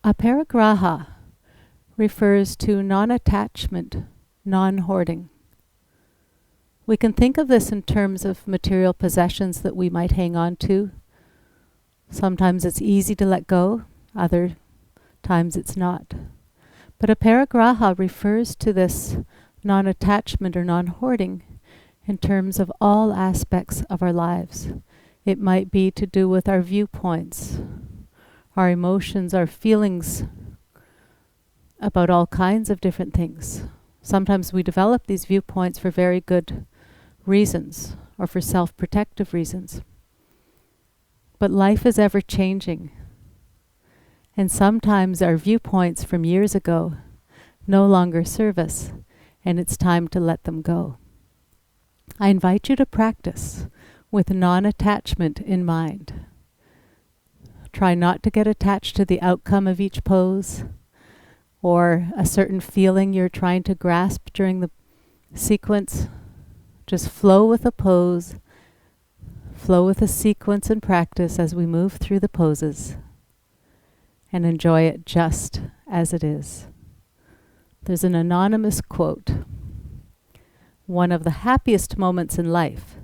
Aparigraha refers to non-attachment, non-hoarding. We can think of this in terms of material possessions that we might hang on to. Sometimes it's easy to let go, other times it's not. But Aparigraha refers to this non-attachment or non-hoarding in terms of all aspects of our lives. It might be to do with our viewpoints, our emotions, our feelings about all kinds of different things. Sometimes we develop these viewpoints for very good reasons or for self-protective reasons. But life is ever changing. And sometimes our viewpoints from years ago no longer serve us, and it's time to let them go. I invite you to practice with non-attachment in mind. Try not to get attached to the outcome of each pose or a certain feeling you're trying to grasp during the sequence. Just flow with the pose, flow with the sequence and practice as we move through the poses, and enjoy it just as it is. There's an anonymous quote. One of the happiest moments in life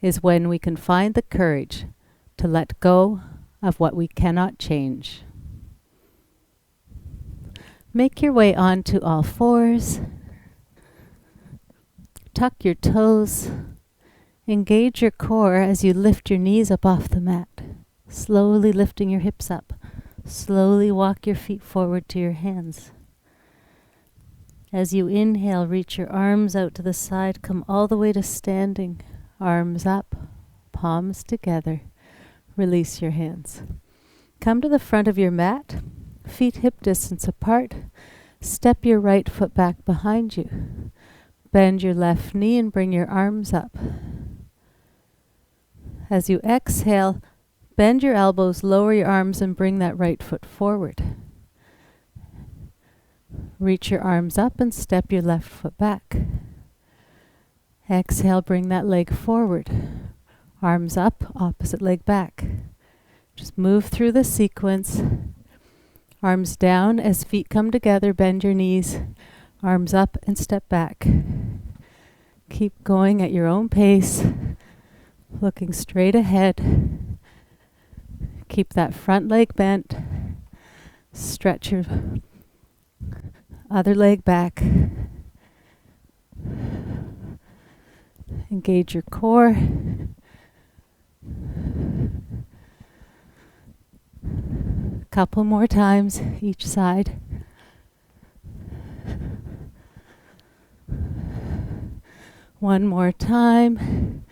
is when we can find the courage to let go of what we cannot change. Make your way onto all fours. Tuck your toes. Engage your core as you lift your knees up off the mat. Slowly lifting your hips up. Slowly walk your feet forward to your hands. As you inhale, reach your arms out to the side. Come all the way to standing. Arms up, palms together. Release your hands. Come to the front of your mat. Feet hip distance apart. Step your right foot back behind you. Bend your left knee and bring your arms up. As you exhale, bend your elbows, lower your arms, and bring that right foot forward. Reach your arms up and step your left foot back. Exhale, bring that leg forward. Arms up, opposite leg back. Just move through the sequence. Arms down as feet come together, bend your knees. Arms up and step back. Keep going at your own pace, looking straight ahead. Keep that front leg bent. Stretch your other leg back. Engage your core. Couple more times each side. One more time.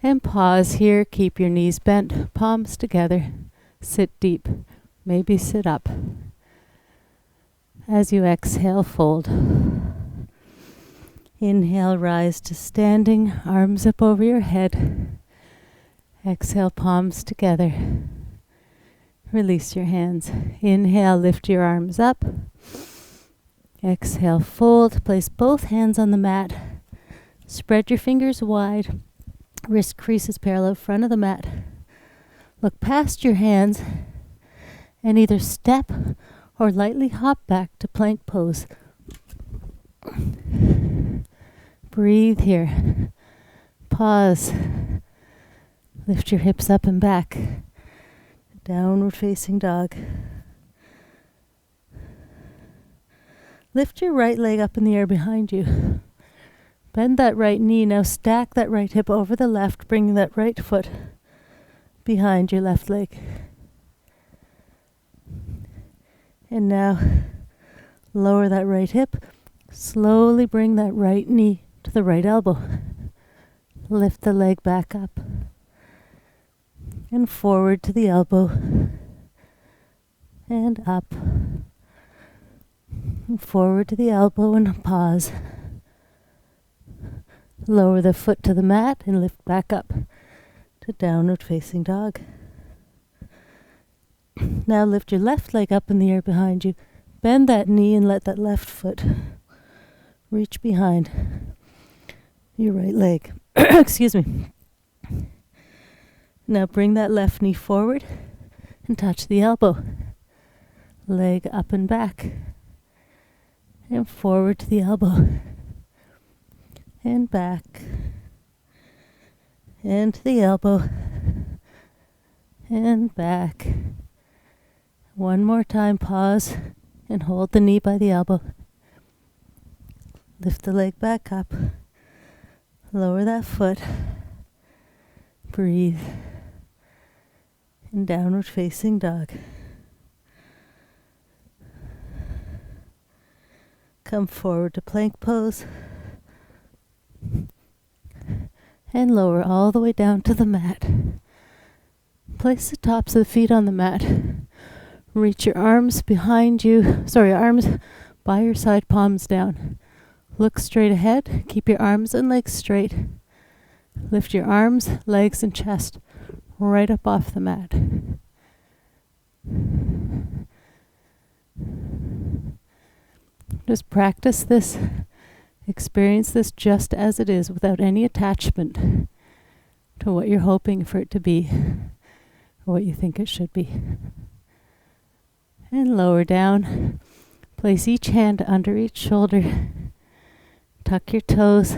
And pause here. Keep your knees bent, palms together. Sit deep. Maybe sit up. As you exhale, fold. Inhale, rise to standing, arms up over your head. Exhale, palms together. Release your hands. Inhale, lift your arms up. Exhale, fold. Place both hands on the mat. Spread your fingers wide. Wrist creases parallel front of the mat. Look past your hands and either step or lightly hop back to plank pose. Breathe here. Pause. Lift your hips up and back. Downward facing dog. Lift your right leg up in the air behind you. Bend that right knee. Now stack that right hip over the left, bringing that right foot behind your left leg. And now lower that right hip. Slowly bring that right knee to the right elbow. Lift the leg back up. And forward to the elbow. And up. And forward to the elbow and pause. Lower the foot to the mat and lift back up to downward facing dog. Now lift your left leg up in the air behind you. Bend that knee and let that left foot reach behind your right leg. Excuse me. Now bring that left knee forward and touch the elbow. leg up and back, and forward to the elbow, and back, and to the elbow, and back. One more time, pause, and hold the knee by the elbow. Lift the leg back up, lower that foot, breathe, and downward facing dog. Come forward to plank pose, and lower all the way down to the mat. Place the tops of the feet on the mat. Reach your arms behind you, arms by your side, palms down. Look straight ahead, keep your arms and legs straight. Lift your arms, legs, and chest right up off the mat. Just practice this, experience this just as it is, without any attachment to what you're hoping for it to be, or what you think it should be. And lower down. Place each hand under each shoulder. Tuck your toes,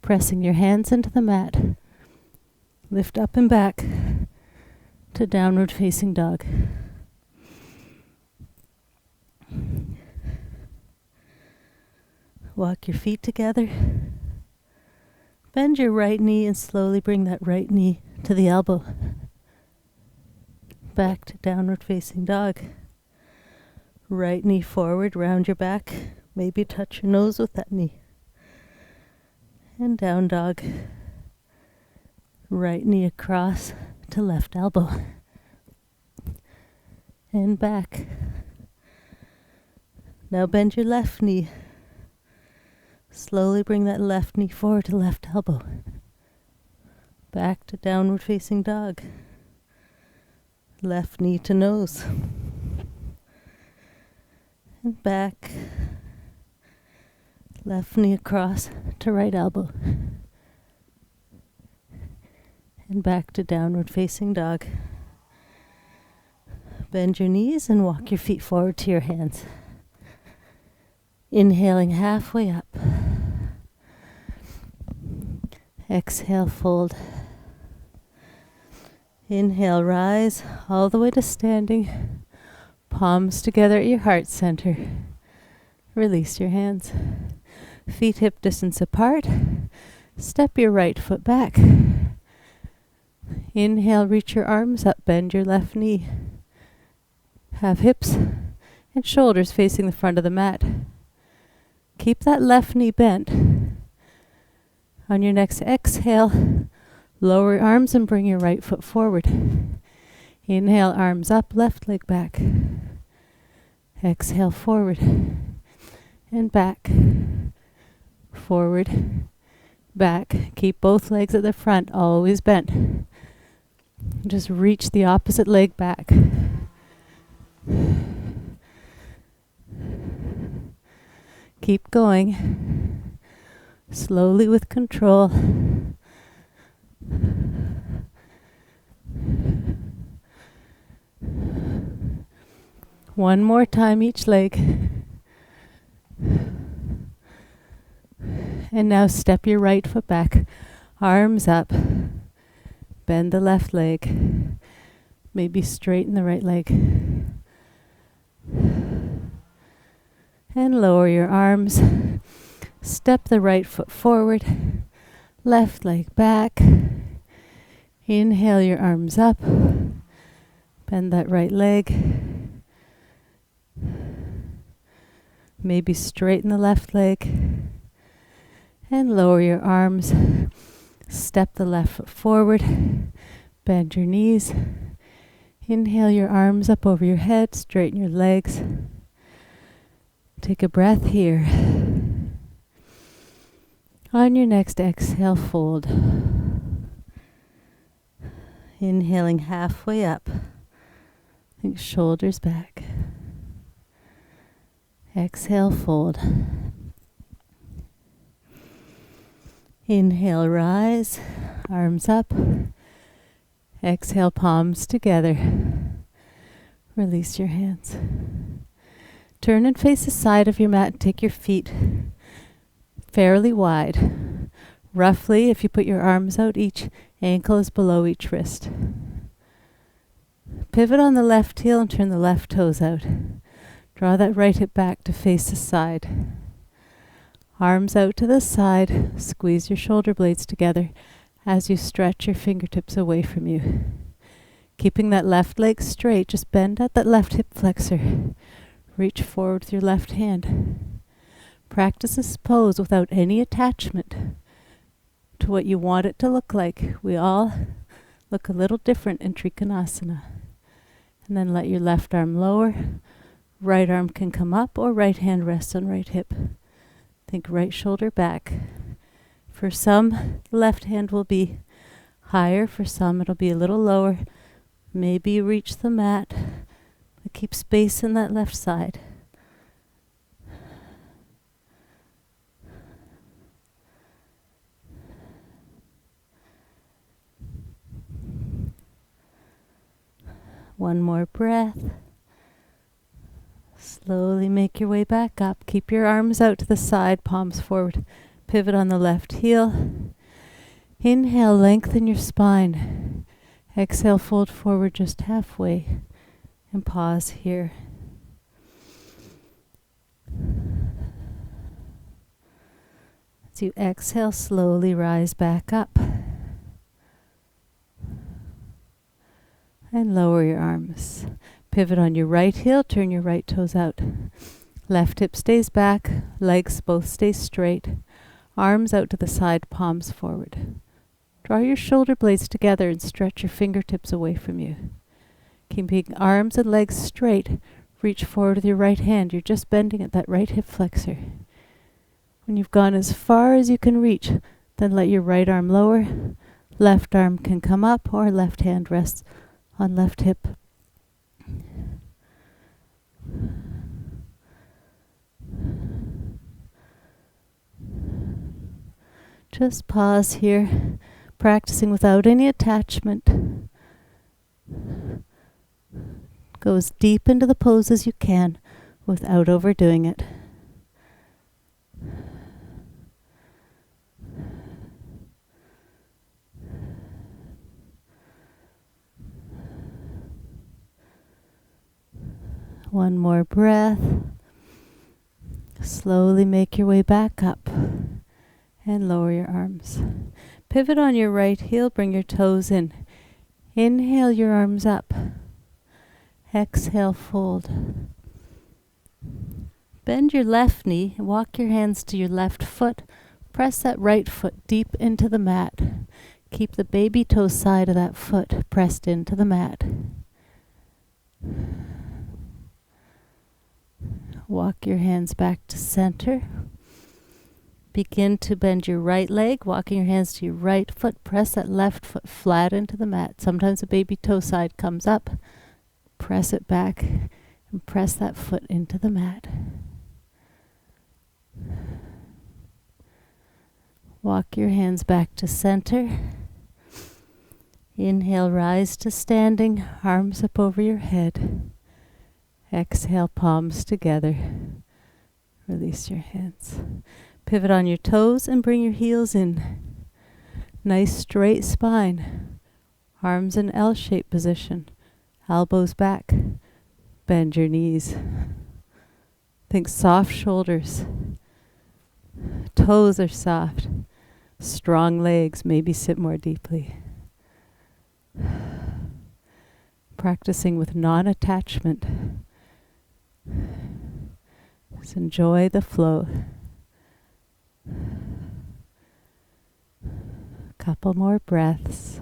pressing your hands into the mat. Lift up and back to downward facing dog. Walk your feet together. Bend your right knee and slowly bring that right knee to the elbow. Back to downward facing dog. Right knee forward, round your back. Maybe touch your nose with that knee. And down dog. Right knee across to left elbow. And back. Now bend your left knee. Slowly bring that left knee forward to left elbow. Back to downward facing dog. Left knee to nose. And back. Left knee across to right elbow. And back to downward facing dog. Bend your knees and walk your feet forward to your hands. Inhaling halfway up. Exhale, fold. Inhale, rise all the way to standing. Palms together at your heart center. Release your hands. Feet hip distance apart. Step your right foot back. Inhale, reach your arms up, bend your left knee. Have hips and shoulders facing the front of the mat. Keep that left knee bent. On your next exhale, lower your arms and bring your right foot forward. Inhale, arms up, left leg back. Exhale, forward and back. Forward, back. Keep both legs at the front, always bent. Just reach the opposite leg back. Keep going. Slowly with control. One more time each leg. And now step your right foot back. Arms up. Bend the left leg. Maybe straighten the right leg. And lower your arms. Step the right foot forward. Left leg back. Inhale your arms up. Bend that right leg. Maybe straighten the left leg. And lower your arms. Step the left foot forward. Bend your knees. Inhale your arms up over your head. Straighten your legs. Take a breath here. On your next exhale, fold. Inhaling halfway up. Think shoulders back. Exhale, fold. Inhale, rise. Arms up. Exhale, palms together. Release your hands. Turn and face the side of your mat and take your feet fairly wide. Roughly, if you put your arms out, each ankle is below each wrist. Pivot on the left heel and turn the left toes out. Draw that right hip back to face the side. Arms out to the side. Squeeze your shoulder blades together as you stretch your fingertips away from you. Keeping that left leg straight, just bend at that left hip flexor. Reach forward with your left hand. Practice this pose without any attachment to what you want it to look like. We all look a little different in Trikonasana. And then let your left arm lower. Right arm can come up or right hand rests on right hip. Think right shoulder back. For some, the left hand will be higher. For some, it'll be a little lower. Maybe you reach the mat, but keep space in that left side. One more breath. Slowly make your way back up. Keep your arms out to the side, palms forward. Pivot on the left heel. Inhale, lengthen your spine. Exhale, fold forward just halfway. And pause here. As you exhale, slowly rise back up. And lower your arms. Pivot on your right heel, turn your right toes out. Left hip stays back, legs both stay straight. Arms out to the side, palms forward. Draw your shoulder blades together and stretch your fingertips away from you. Keeping arms and legs straight, reach forward with your right hand. You're just bending at that right hip flexor. When you've gone as far as you can reach, then let your right arm lower. Left arm can come up or left hand rests on left hip. Just pause here, practicing without any attachment. Go as deep into the pose as you can without overdoing it. One more breath. Slowly make your way back up and lower your arms. Pivot on your right heel, bring your toes in. Inhale your arms up. Exhale, fold. Bend your left knee, walk your hands to your left foot. Press that right foot deep into the mat. Keep the baby toe side of that foot pressed into the mat. Walk your hands back to center. Begin to bend your right leg, walking your hands to your right foot. Press that left foot flat into the mat. Sometimes the baby toe side comes up. Press it back and press that foot into the mat. Walk your hands back to center. Inhale, rise to standing, arms up over your head. Exhale, palms together. Release your hands. Pivot on your toes and bring your heels in. Nice straight spine. Arms in L-shaped position. Elbows back. Bend your knees. Think soft shoulders. Toes are soft. Strong legs. Maybe sit more deeply. Practicing with non-attachment. Just enjoy the flow. Couple more breaths.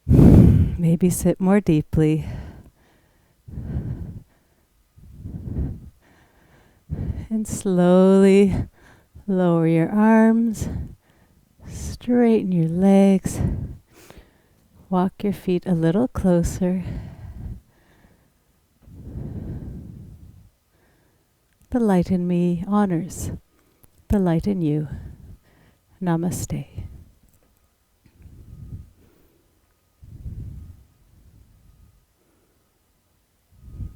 Maybe sit more deeply. And slowly lower your arms. Straighten your legs. Walk your feet a little closer. The light in me honors the light in you. Namaste.